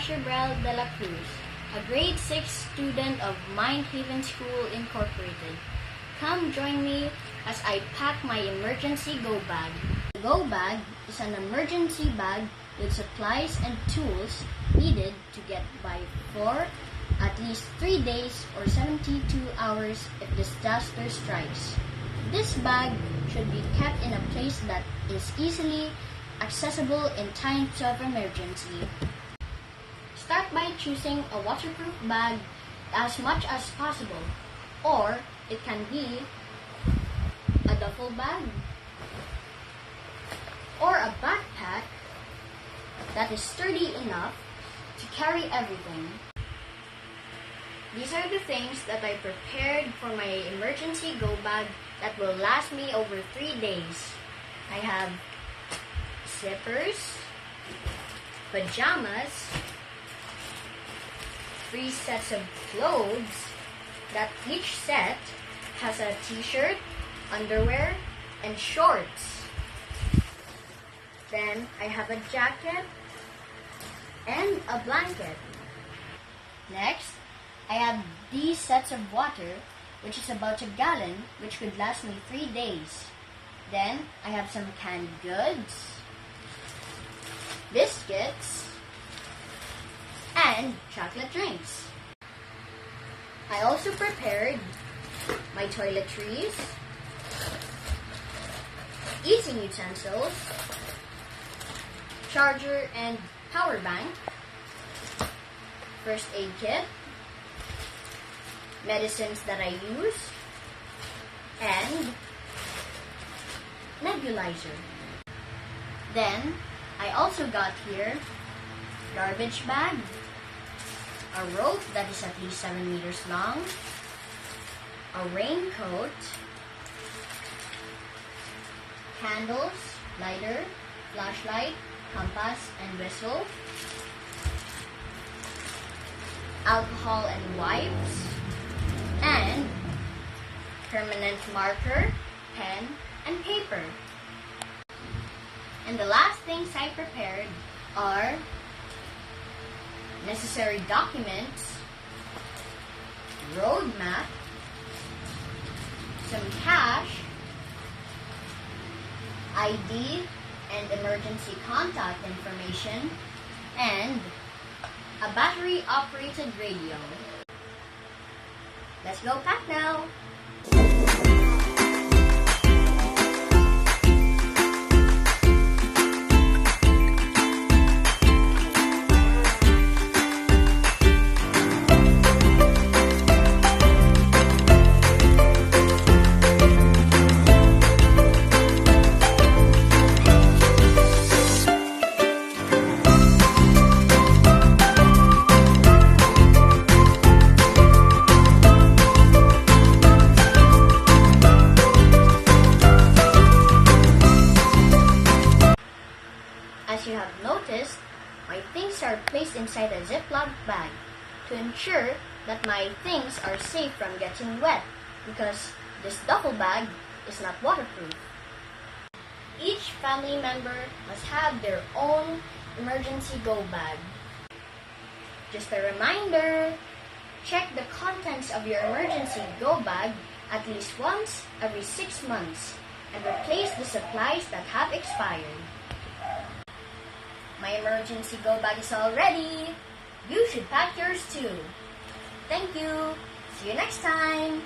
Asher Brel de la Cruz, a grade 6 student of Mind Haven School Incorporated. Come join me as I pack my emergency go bag. The go bag is an emergency bag with supplies and tools needed to get by for at least 3 days or 72 hours if disaster strikes. This bag should be kept in a place that is easily accessible in times of emergency. Start by choosing a waterproof bag as much as possible, or it can be a duffel bag or a backpack that is sturdy enough to carry everything. These are the things that I prepared for my emergency go bag that will last me over 3 days. I have slippers, pajamas, 3 sets of clothes that each set has a t-shirt, underwear, and shorts. Then I have a jacket and a blanket. Next, I have these sets of water, which is about a gallon, which could last me 3 days. Then I have some canned goods, biscuits, and chocolate drinks. I also prepared my toiletries, eating utensils, charger and power bank, first aid kit, medicines that I use, and nebulizer. Then I also got here garbage bag, a rope that is at least 7 meters long, a raincoat, candles, lighter, flashlight, compass, and whistle, alcohol and wipes, and permanent marker, pen, and paper. And the last things I prepared are necessary documents, road map, some cash, ID and emergency contact information, and a battery-operated radio. Let's go pack now! As you have noticed, my things are placed inside a Ziploc bag to ensure that my things are safe from getting wet because this duffel bag is not waterproof. Each family member must have their own emergency go bag. Just a reminder, check the contents of your emergency go bag at least once every 6 months and replace the supplies that have expired. My emergency go bag is all ready. You should pack yours too. Thank you. See you next time.